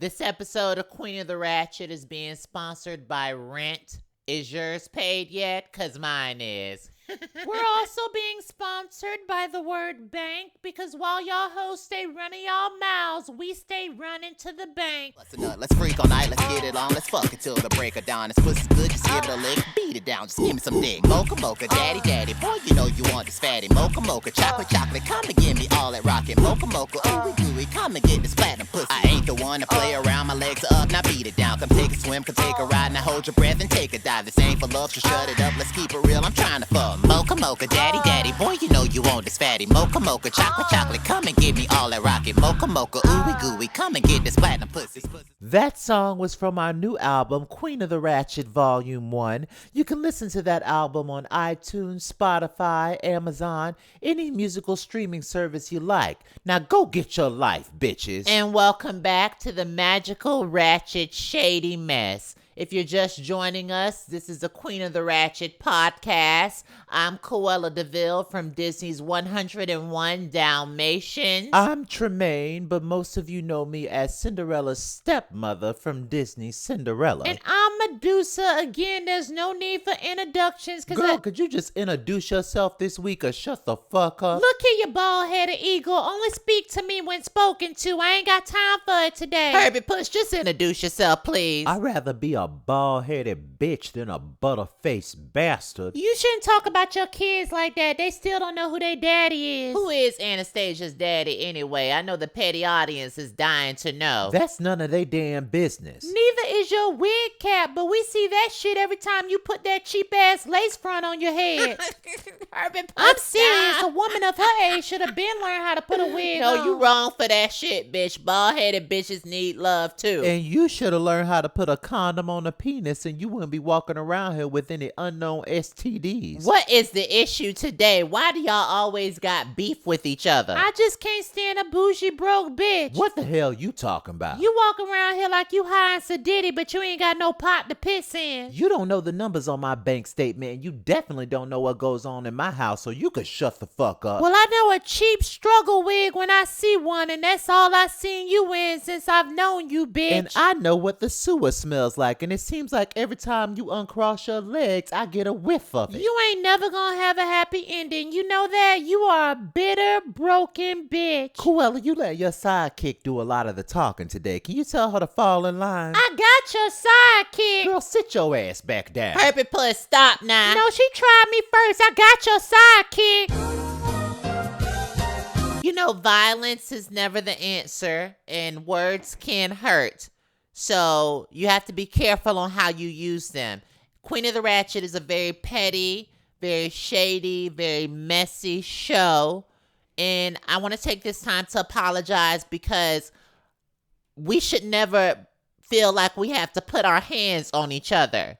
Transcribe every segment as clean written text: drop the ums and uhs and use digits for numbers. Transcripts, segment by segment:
This episode of Queen of the Ratchet is being sponsored by Rent. Is yours paid yet? 'Cause mine is. We're also being sponsored by the word bank because while y'all hoes stay running y'all mouths, we stay running to the bank. Bust a nut, let's freak all night, let's get it on, let's fuck until the break of dawn. This pussy's good, just give it a lick, beat it down, just give me some dick. Mocha, mocha, daddy, daddy, boy, you know you want this fatty. Mocha, mocha, chocolate, chocolate, come and give me all that rockin'. Mocha, mocha, ooey, gooey, come and get this platinum pussy. I ain't the one to play around, my legs are up, now beat it down. Come take a swim, come take a ride, now hold your breath and take a dive. This ain't for love, so shut it up, let's keep it real, I'm trying to fuck. Mocha, mocha, daddy, daddy, boy, you know you want this fatty. Mocha, mocha, chocolate, chocolate, come and give me all that rocket. Mocha, mocha, ooey, gooey, come and get this platinum pussy. That song was from our new album, Queen of the Ratchet Volume 1. You can listen to that album on iTunes, Spotify, Amazon, any musical streaming service you like. Now go get your life, bitches. And welcome back to the magical Ratchet Shady Mess. If you're just joining us, this is the Queen of the Ratchet podcast. I'm Cruella DeVille from Disney's 101 Dalmatians. I'm Tremaine, but most of you know me as Cinderella's stepmother from Disney's Cinderella. And I'm Medusa. Again, there's no need for introductions. Girl, could you just introduce yourself this week or shut the fuck up? Look here, you bald-headed eagle. Only speak to me when spoken to. I ain't got time for it today. Herbie Push, just introduce yourself, please. I'd rather be a bald-headed bitch than a butter-faced bastard. You shouldn't talk about your kids like that. They still don't know who their daddy is. Who is Anastasia's daddy anyway? I know the petty audience is dying to know. That's none of their damn business. Neither is your wig cap, but we see that shit every time you put that cheap-ass lace front on your head. I'm serious. A woman of her age should have been learned how to put a wig on. No, you wrong for that shit, bitch. Bald-headed bitches need love, too. And you should have learned how to put a condom on a penis and you wouldn't be walking around here with any unknown STDs. What is the issue today? Why do y'all always got beef with each other? I just can't stand a bougie broke bitch. What the hell you talking about? You walk around here like you high and sedity, but you ain't got no pot to piss in. You don't know the numbers on my bank statement and you definitely don't know what goes on in my house, so you could shut the fuck up. Well, I know a cheap struggle wig when I see one, and that's all I seen you in since I've known you, bitch. And I know what the sewer smells like, and it seems like every time you uncross your legs, I get a whiff of it. You ain't never gonna have a happy ending. You know that? You are a bitter, broken bitch. Cruella, you let your sidekick do a lot of the talking today. Can you tell her to fall in line? I got your sidekick. Girl, sit your ass back down. Herbie Puss, stop now. No, she tried me first. I got your sidekick. You know, violence is never the answer, and words can hurt. So you have to be careful on how you use them. Queen of the Ratchet is a very petty, very shady, very messy show. And I want to take this time to apologize because we should never feel like we have to put our hands on each other.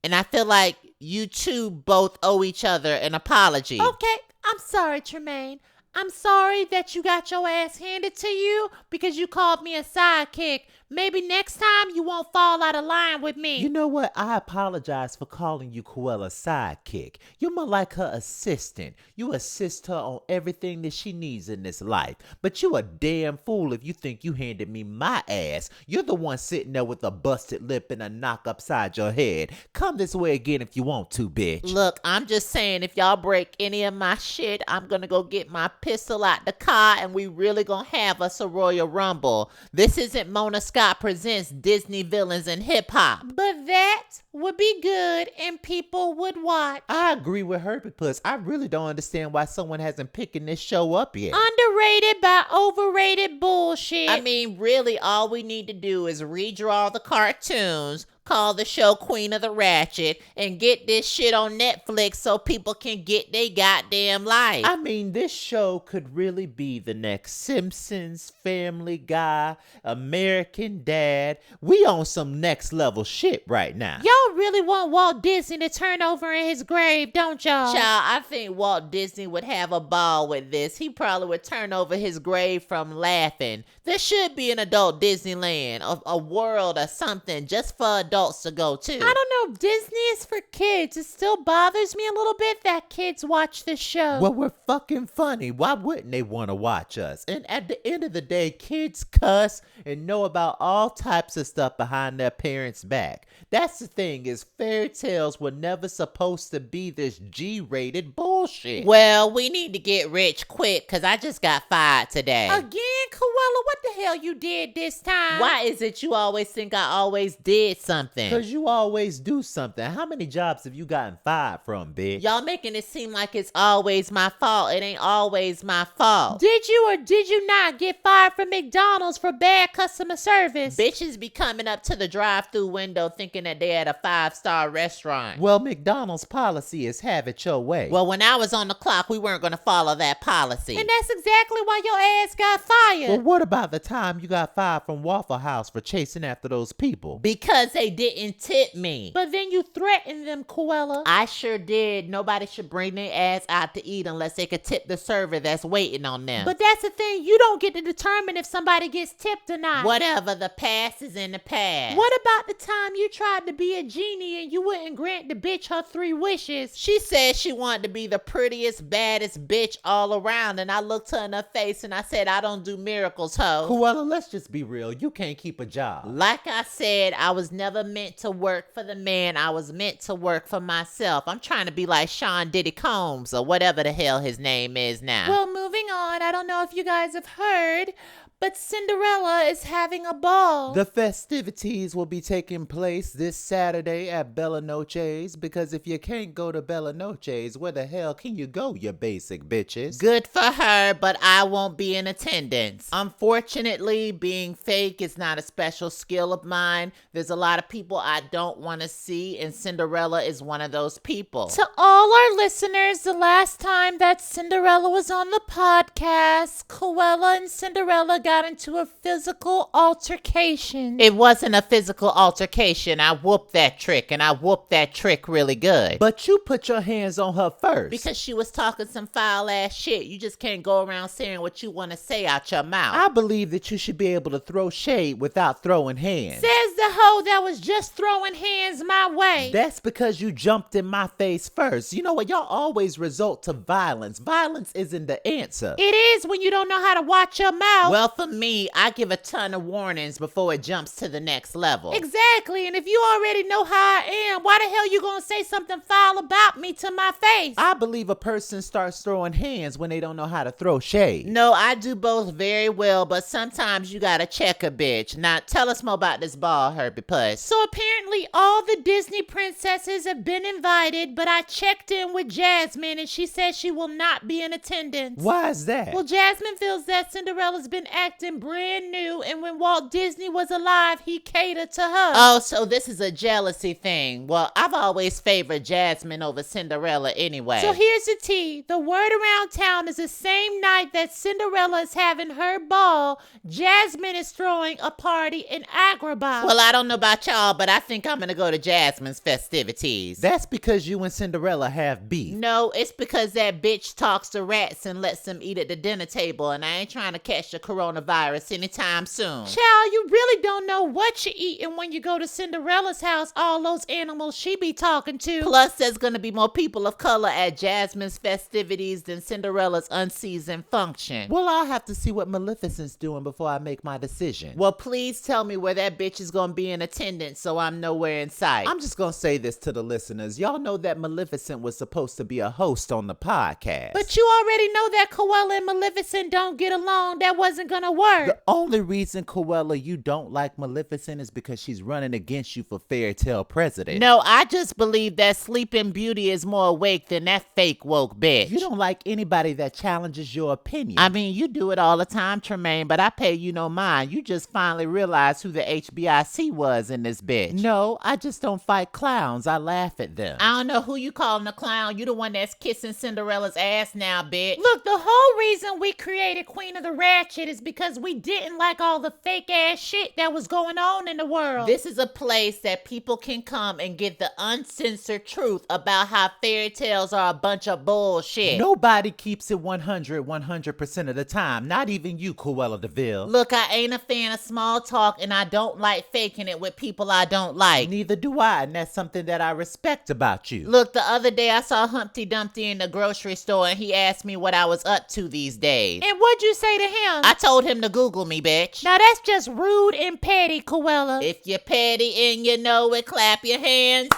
And I feel like you two both owe each other an apology. Okay, I'm sorry, Tremaine. I'm sorry that you got your ass handed to you because you called me a sidekick. Maybe next time you won't fall out of line with me. You know what? I apologize for calling you Cruella's sidekick. You're more like her assistant. You assist her on everything that she needs in this life. But you a damn fool if you think you handed me my ass. You're the one sitting there with a busted lip and a knock upside your head. Come this way again if you want to, bitch. Look, I'm just saying if y'all break any of my shit, I'm gonna go get my pistol out the car and we really gonna have us a Royal Rumble. This isn't Mona Scott presents Disney villains in hip-hop. But that would be good and people would watch. I agree with Herbie Puss. I really don't understand why someone hasn't picking this show up yet. Underrated by overrated bullshit. I mean, really all we need to do is redraw the cartoons, call the show Queen of the Ratchet, and get this shit on Netflix so people can get their goddamn life. I mean, this show could really be the next Simpsons, Family Guy, American Dad. We on some next level shit right now. Y'all really want Walt Disney to turn over in his grave, don't y'all? Child, I think Walt Disney would have a ball with this. He probably would turn over his grave from laughing. There should be an adult Disneyland, a world or something just for adults. adults to go too. I don't know. Disney is for kids. It still bothers me a little bit that kids watch this show. Well, we're fucking funny. Why wouldn't they want to watch us? And at the end of the day, kids cuss and know about all types of stuff behind their parents' back. That's the thing, is fairy tales were never supposed to be this G-rated bullshit. Well, we need to get rich quick because I just got fired today. Again, Koala, what the hell you did this time? Why is it you always think I always did something? Because you always do something. How many jobs have you gotten fired from, bitch? Y'all making it seem like it's always my fault. It ain't always my fault. Did you or did you not get fired from McDonald's for bad customer service? Bitches be coming up to the drive-thru window thinking that they at a 5-star restaurant. Well, McDonald's policy is have it your way. Well, when I was on the clock, we weren't going to follow that policy. And that's exactly why your ass got fired. Well, what about the time you got fired from Waffle House for chasing after those people? Because they didn't tip me. But then you threatened them, Koala. I sure did. Nobody should bring their ass out to eat unless they could tip the server that's waiting on them. But that's the thing. You don't get to determine if somebody gets tipped or not. Whatever, the past is in the past. What about the time you tried to be a genie and you wouldn't grant the bitch her 3 wishes? She said she wanted to be the prettiest, baddest bitch all around, and I looked her in her face and I said, I don't do miracles, ho. Well, let's just be real. You can't keep a job. Like I said, I was never meant to work for the man. I was meant to work for myself. I'm trying to be like Sean Diddy Combs or whatever the hell his name is now. Well, moving on. I don't know if you guys have heard, but Cinderella is having a ball. The festivities will be taking place this Saturday at Bella Noche's, because if you can't go to Bella Noche's, where the hell can you go, you basic bitches? Good for her, but I won't be in attendance. Unfortunately, being fake is not a special skill of mine. There's a lot of people I don't want to see, and Cinderella is one of those people. To all our listeners, the last time that Cinderella was on the podcast, Koala and Cinderella got into a physical altercation. It wasn't a physical altercation. I whooped that trick, and I whooped that trick really good. But you put your hands on her first. Because she was talking some foul ass shit. You just can't go around saying what you want to say out your mouth. I believe that you should be able to throw shade without throwing hands. Says the hoe that was just throwing hands my way. That's because you jumped in my face first. You know what? Y'all always resort to violence. Violence isn't the answer. It is when you don't know how to watch your mouth. Well, for me, I give a ton of warnings before it jumps to the next level. Exactly, and if you already know how I am, why the hell you gonna say something foul about me to my face? I believe a person starts throwing hands when they don't know how to throw shade. No, I do both very well, but sometimes you gotta check a bitch. Now, tell us more about this ball, Herbie Puss. So apparently all the Disney princesses have been invited, but I checked in with Jasmine and she says she will not be in attendance. Why is that? Well, Jasmine feels that Cinderella's been acting brand new, and when Walt Disney was alive, he catered to her. Oh, so this is a jealousy thing. Well, I've always favored Jasmine over Cinderella anyway. So here's the tea. The word around town is the same night that Cinderella is having her ball, Jasmine is throwing a party in Agrabah. Well, I don't know about y'all, but I think I'm gonna go to Jasmine's festivities. That's because you and Cinderella have beef. No, it's because that bitch talks to rats and lets them eat at the dinner table, and I ain't trying to catch the coronavirus anytime soon. Child, you really don't know what you're eating when you go to Cinderella's house, all those animals she be talking to. Plus, there's gonna be more people of color at Jasmine's festivities than Cinderella's unseasoned function. Well, I'll have to see what Maleficent's doing before I make my decision. Well, please tell me where that bitch is gonna be in attendance so I'm nowhere in sight. I'm just gonna say this to the listeners. Y'all know that Maleficent was supposed to be a host on the podcast. But you already know that Koala and Maleficent don't get along. That wasn't gonna work. The only reason, Coella, you don't like Maleficent is because she's running against you for fairy tale president. No, I just believe that Sleeping Beauty is more awake than that fake woke bitch. You don't like anybody that challenges your opinion. I mean, you do it all the time, Tremaine, but I pay you no mind. You just finally realized who the HBIC was in this bitch. No, I just don't fight clowns. I laugh at them. I don't know who you calling a clown. You the one that's kissing Cinderella's ass now, bitch. Look, the whole reason we created Queen of the Ratchet is because we didn't like all the fake ass shit that was going going on in the world. This is a place that people can come and get the uncensored truth about how fairy tales are a bunch of bullshit. Nobody keeps it 100% of the time. Not even you, Cruella DeVille. Look, I ain't a fan of small talk, and I don't like faking it with people I don't like. Neither do I, and that's something that I respect about you. Look, the other day I saw Humpty Dumpty in the grocery store, and he asked me what I was up to these days. And what'd you say to him? I told him to Google me, bitch. Now that's just rude and petty, Cruella. If you're petty and you know it, clap your hands.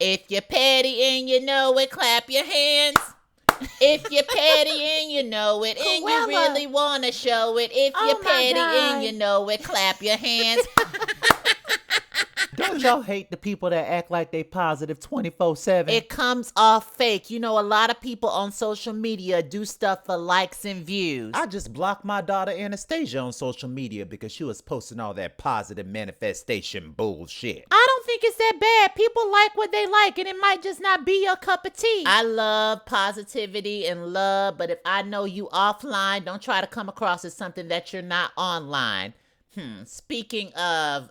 If you're petty and you know it, clap your hands. If you're petty and you know it, and you really want to show it. If you're petty and you know it, clap your hands. Don't y'all hate the people that act like they positive 24/7? It comes off fake. You know, a lot of people on social media do stuff for likes and views. I just blocked my daughter Anastasia on social media because she was posting all that positive manifestation bullshit. I don't think it's that bad. People like what they like, and it might just not be your cup of tea. I love positivity and love, but if I know you offline, don't try to come across as something that you're not online. Speaking of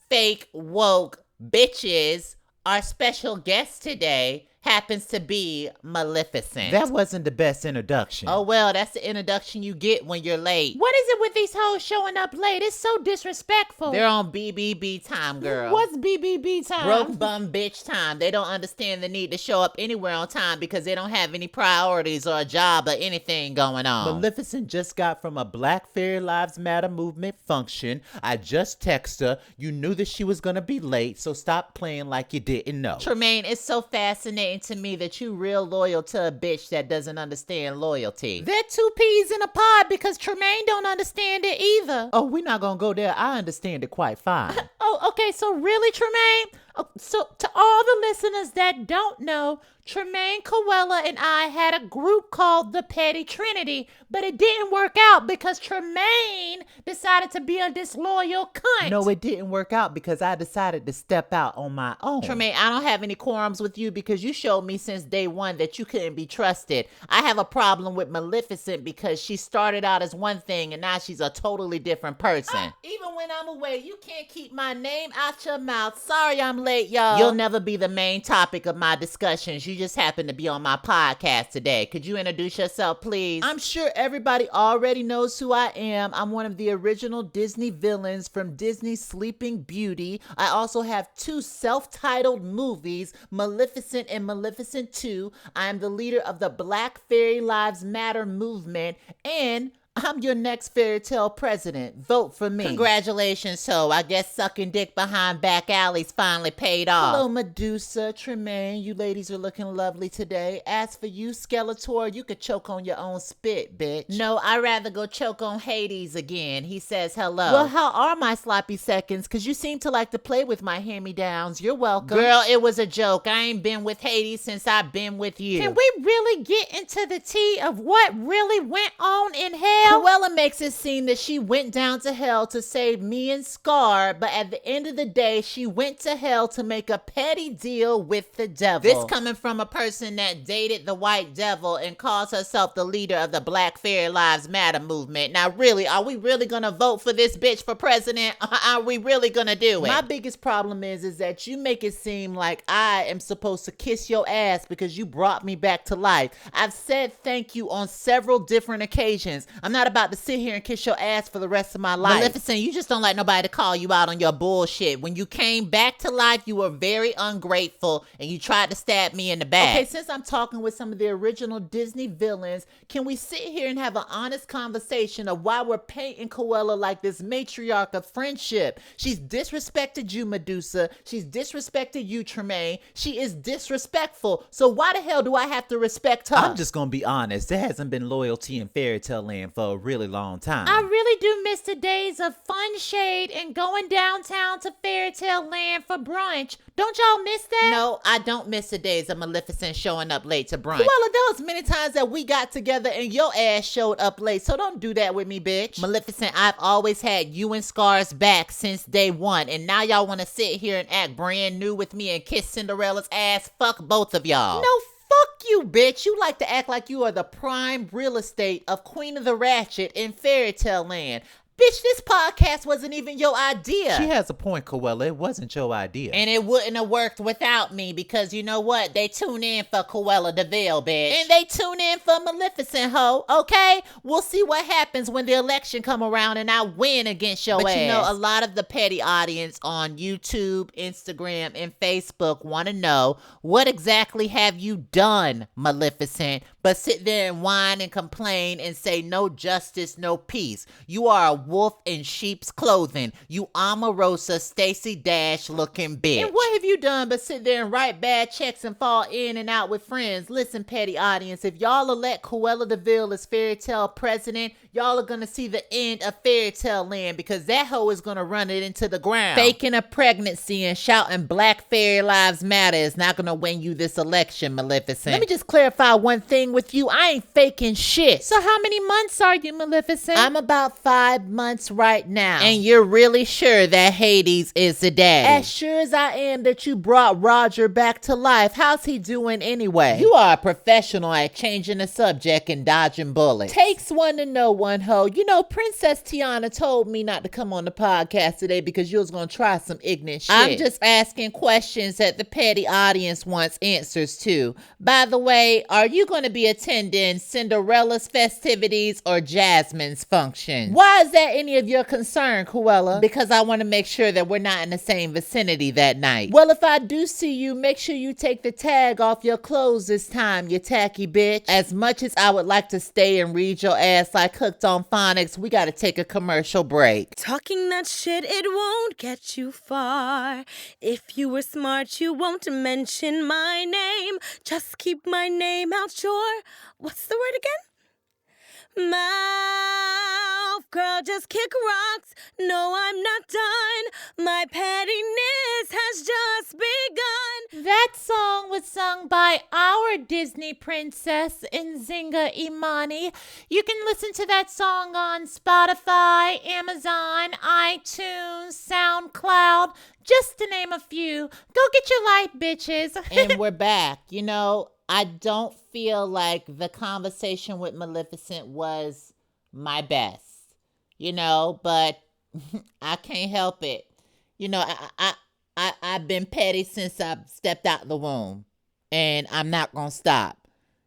fake woke bitches, our special guest today happens to be Maleficent. That wasn't the best introduction. Oh, well, that's the introduction you get when you're late. What is it with these hoes showing up late? It's so disrespectful. They're on BBB time, girl. What's BBB time? Broke bum bitch time. They don't understand the need to show up anywhere on time because they don't have any priorities or a job or anything going on. Maleficent just got from a Black Fairy Lives Matter movement function. I just texted her. You knew that she was going to be late, so stop playing like you didn't know. Tremaine, it's so fascinating to me that you real loyal to a bitch that doesn't understand loyalty. They're two peas in a pod because Tremaine don't understand it either. Oh, we're not going to go there. I understand it quite fine. Oh, okay, so really, Tremaine? So to all the listeners that don't know, Tremaine, Cruella, and I had a group called the Petty Trinity, but it didn't work out because Tremaine decided to be a disloyal cunt. No, it didn't work out because I decided to step out on my own. Tremaine, I don't have any quorums with you because you showed me since day one that you couldn't be trusted. I have a problem with Maleficent because she started out as one thing and now she's a totally different person. Even when I'm away, you can't keep my name out your mouth. Sorry I'm late, y'all. You'll never be the main topic of my discussions. You just happen to be on my podcast today. Could you introduce yourself, please? I'm sure everybody already knows who I am. I'm one of the original Disney villains from Disney's Sleeping Beauty. I also have 2 self-titled movies, Maleficent and Maleficent 2. I am the leader of the Black Fairy Lives Matter movement, and I'm your next fairy tale president. Vote for me. Congratulations, so I guess sucking dick behind back alleys finally paid off. Hello, Medusa, Tremaine. You ladies are looking lovely today. As for you, Skeletor, you could choke on your own spit, bitch. No, I'd rather go choke on Hades again. He says hello. Well, how are my sloppy seconds? Because you seem to like to play with my hand-me-downs. You're welcome. Girl, it was a joke. I ain't been with Hades since I've been with you. Can we really get into the tea of what really went on in hell? Cruella makes it seem that she went down to hell to save me and Scar, but at the end of the day, she went to hell to make a petty deal with the devil. This coming from a person that dated the white devil and calls herself the leader of the Black Fairy Lives Matter movement. Now, really, are we really gonna vote for this bitch for president? Or are we really gonna do it? My biggest problem is that you make it seem like I am supposed to kiss your ass because you brought me back to life. I've said thank you on several different occasions. I'm not about to sit here and kiss your ass for the rest of my life. Maleficent, you just don't like nobody to call you out on your bullshit. When you came back to life, you were very ungrateful and you tried to stab me in the back. Okay, since I'm talking with some of the original Disney villains, can we sit here and have an honest conversation of why we're painting Cruella like this matriarch of friendship? She's disrespected you, Medusa. She's disrespected you, Tremaine. She is disrespectful. So why the hell do I have to respect her? I'm just gonna be honest. There hasn't been loyalty in fairy tale land for a really long time. I really do miss the days of fun shade and going downtown to Fairy Tale Land for brunch. Don't y'all miss that? No, I don't miss the days of Maleficent showing up late to brunch. Well, there was many times that we got together and your ass showed up late, so don't do that with me, bitch. Maleficent, I've always had you and Scar's back since day one, and now y'all want to sit here and act brand new with me and kiss Cinderella's ass? Fuck both of y'all. No, fuck you, bitch. You like to act like you are the prime real estate of Queen of the Ratchet in Fairy Tale Land. Bitch, this podcast wasn't even your idea. She has a point, Coella. It wasn't your idea. And it wouldn't have worked without me because you know what? They tune in for Cruella de Vil, bitch. And they tune in for Maleficent, ho, okay? We'll see what happens when the election come around and I win against your ass. But you know, a lot of the petty audience on YouTube, Instagram, and Facebook want to know, what exactly have you done, Maleficent, but sit there and whine and complain and say no justice, no peace. You are a wolf in sheep's clothing. You Omarosa Stacey Dash looking bitch. And what have you done but sit there and write bad checks and fall in and out with friends? Listen, petty audience, if y'all elect Cruella de Vil as fairy tale president, y'all are gonna see the end of fairy tale land because that hoe is gonna run it into the ground. Faking a pregnancy and shouting Black Fairy Lives Matter is not gonna win you this election, Maleficent. Let me just clarify one thing with you. I ain't faking shit. So how many months are you, Maleficent? I'm about 5 months right now. And you're really sure that Hades is the daddy? As sure as I am that you brought Roger back to life. How's he doing anyway? You are a professional at changing the subject and dodging bullets. Takes one to know one, ho. You know, Princess Tiana told me not to come on the podcast today because you was gonna try some ignorant shit. I'm just asking questions that the petty audience wants answers to. By the way, are you gonna be attending Cinderella's festivities or Jasmine's function? Why is that any of your concern, Cruella? Because I want to make sure that we're not in the same vicinity that night. Well, if I do see you, make sure you take the tag off your clothes this time, you tacky bitch. As much as I would like to stay and read your ass like Hooked on Phonics, we gotta take a commercial break. Talking that shit, it won't get you far. If you were smart, you won't mention my name. Just keep my name out your... What's the word again? Mouth. Girl, just kick rocks. No, I'm not done. My pettiness has just begun. That song was sung by our Disney princess, Nzinga Imani. You can listen to that song on Spotify, Amazon, iTunes, SoundCloud, just to name a few. Go get your life, bitches. And we're back. You know, I don't feel like the conversation with Maleficent was my best, you know, but I can't help it. You know, I've been petty since I stepped out the womb, and I'm not going to stop.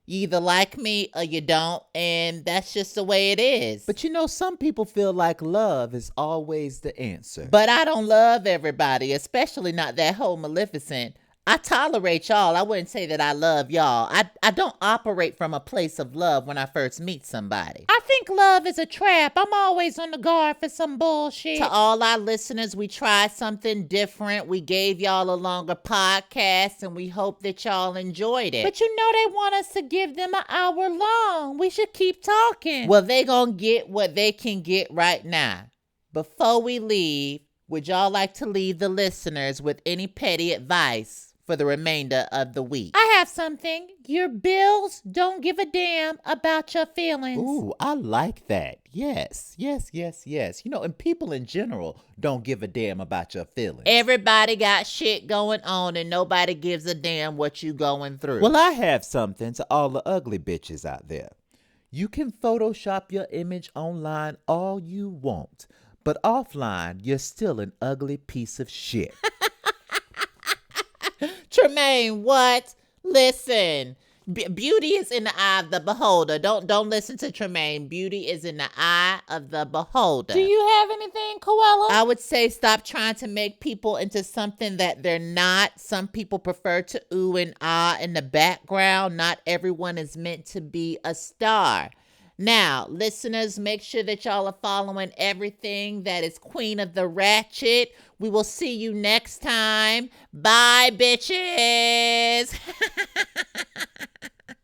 You either like me or you don't, and that's just the way it is. But you know, some people feel like love is always the answer. But I don't love everybody, especially not that whole Maleficent. I tolerate y'all. I wouldn't say that I love y'all. I don't operate from a place of love when I first meet somebody. I think love is a trap. I'm always on the guard for some bullshit. To all our listeners, we tried something different. We gave y'all a longer podcast, and we hope that y'all enjoyed it. But you know they want us to give them an hour long. We should keep talking. Well, they gonna get what they can get right now. Before we leave, would y'all like to leave the listeners with any petty advice for the remainder of the week? I have something. Your bills don't give a damn about your feelings. Ooh, I like that. Yes. You know, and people in general don't give a damn about your feelings. Everybody got shit going on and nobody gives a damn what you going through. Well, I have something to all the ugly bitches out there. You can Photoshop your image online all you want, but offline, you're still an ugly piece of shit. Tremaine, what? Listen, beauty is in the eye of the beholder. Don't listen to Tremaine. Beauty is in the eye of the beholder. Do you have anything, Cruella? I would say stop trying to make people into something that they're not. Some people prefer to ooh and ah in the background. Not everyone is meant to be a star. Now, listeners, make sure that y'all are following everything that is Queen of the Ratchet. We will see you next time. Bye, bitches.